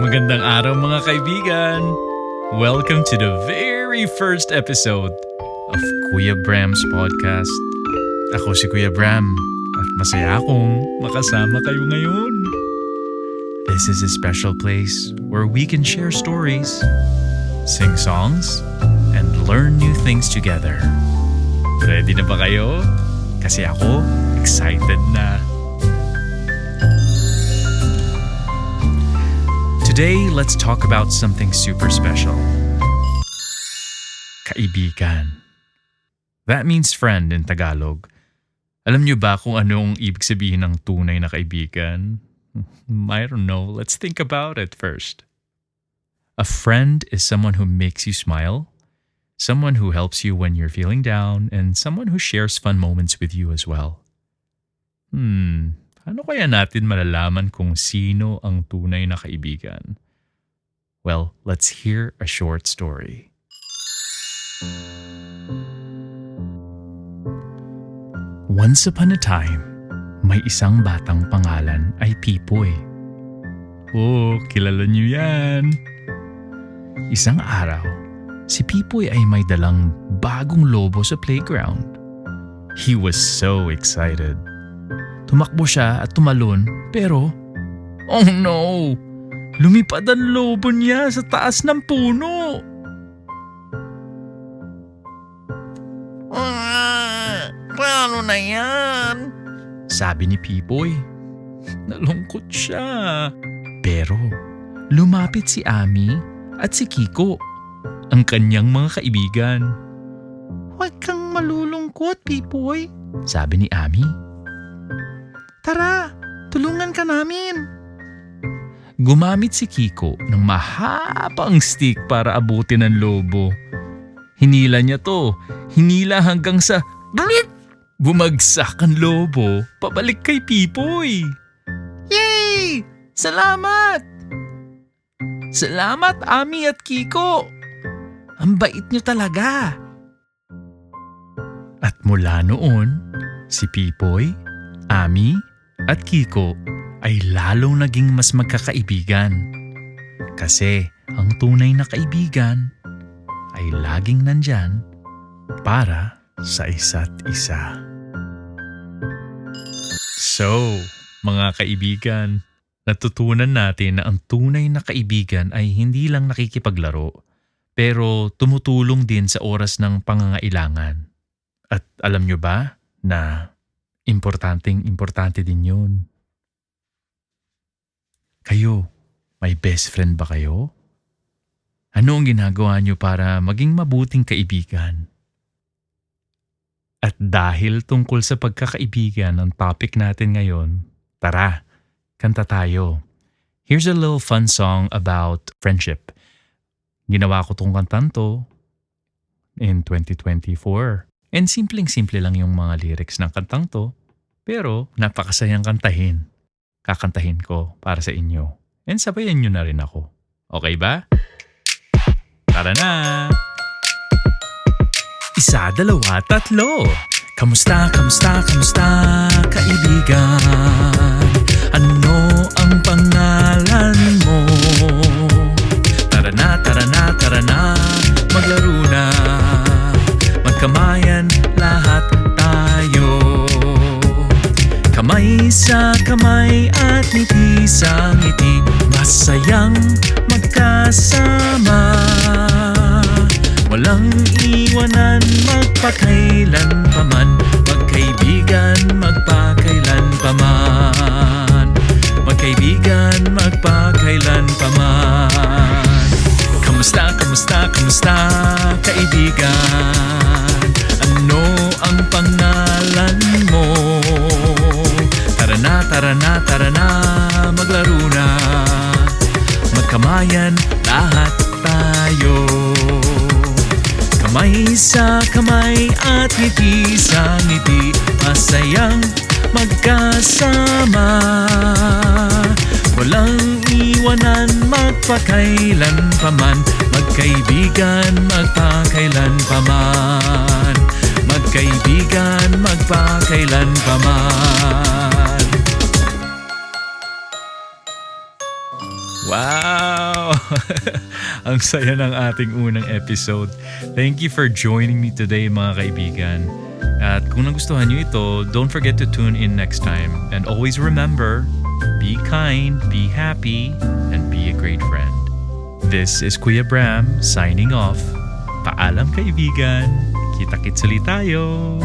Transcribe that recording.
Magandang araw mga kaibigan! Welcome to the very first episode of Kuya Bram's podcast. Ako si Kuya Bram at masaya akong makasama kayo ngayon. This is a special place where we can share stories, sing songs, and learn new things together. Ready na ba kayo? Kasi ako, excited na. Today, let's talk about something super special. Kaibigan. That means friend in Tagalog. Alam niyo ba kung ano ang ibig sabihin ng tunay na kaibigan? I don't know. Let's think about it first. A friend is someone who makes you smile, someone who helps you when you're feeling down, and someone who shares fun moments with you as well. Ano kaya natin malalaman kung sino ang tunay na kaibigan? Well, let's hear a short story. Once upon a time, may isang batang pangalan ay Pipoy. Oh, kilala niyo yan. Isang araw, si Pipoy ay may dalang bagong lobo sa playground. He was so excited. Tumakbo siya at tumalon pero, oh no! Lumipad ang lobo niya sa taas ng puno. Paano na yan? Sabi ni Pipoy. Nalungkot siya. Pero lumapit si Ami at si Kiko, ang kanyang mga kaibigan. Huwag kang malulungkot, Pipoy. Sabi ni Ami. Tara, tulungan ka namin. Gumamit si Kiko ng mahabang stick para abutin ang lobo. Hinila niya to. Hinila hanggang sa bumagsak ang lobo pabalik kay Pipoy. Yay! Salamat! Salamat, Ami at Kiko. Ang bait niyo talaga. At mula noon, si Pipoy, Ami at Kiko ay lalong naging mas magkakaibigan. Kasi ang tunay na kaibigan ay laging nandyan para sa isa't isa. So, mga kaibigan, natutunan natin na ang tunay na kaibigan ay hindi lang nakikipaglaro, pero tumutulong din sa oras ng pangangailangan. At alam nyo ba na importante din yun? Kayo, may best friend ba kayo? Ano ang ginagawa nyo para maging mabuting kaibigan? At dahil tungkol sa pagkakaibigan ang topic natin ngayon, tara, kanta tayo. Here's a little fun song about friendship. Ginawa ko tong kantang to in 2024. And simpleng-simple lang yung mga lyrics ng kantang to, pero napakasayang kantahin. Kakantahin ko para sa inyo. And sabayan nyo na rin ako. Okay ba? Tara na! Isa, dalawa, tatlo. Kamusta, kaibigan? Ano ang pangalan mo? Tara na, maglaro na. Magkamayan lahat tayo. Kamay sa kamay at ngiti sa ngiti, masayang magkasama. Walang iwanan, magpakailan paman. Magkaibigan, magpakailan paman. Magkaibigan, magpakailan paman. Kamusta, kaibigan? Ano ang pangalan mo? Tara na, maglaro na. Magkamayan lahat tayo. Kamay sa kamay at ngiti sa ngiti, masayang magkasama. Walang iwanan, magpakailan paman. Magkaibigan, magpakailan paman. Magkaibigan, magpakailan paman. Wow! Ang saya ng ating unang episode. Thank you for joining me today mga kaibigan. At kung nagustuhan nyo ito, don't forget to tune in next time. And always remember, be kind, be happy, and be a great friend. This is Kuya Bram signing off. Paalam kaibigan. Kita-kits ulit tayo.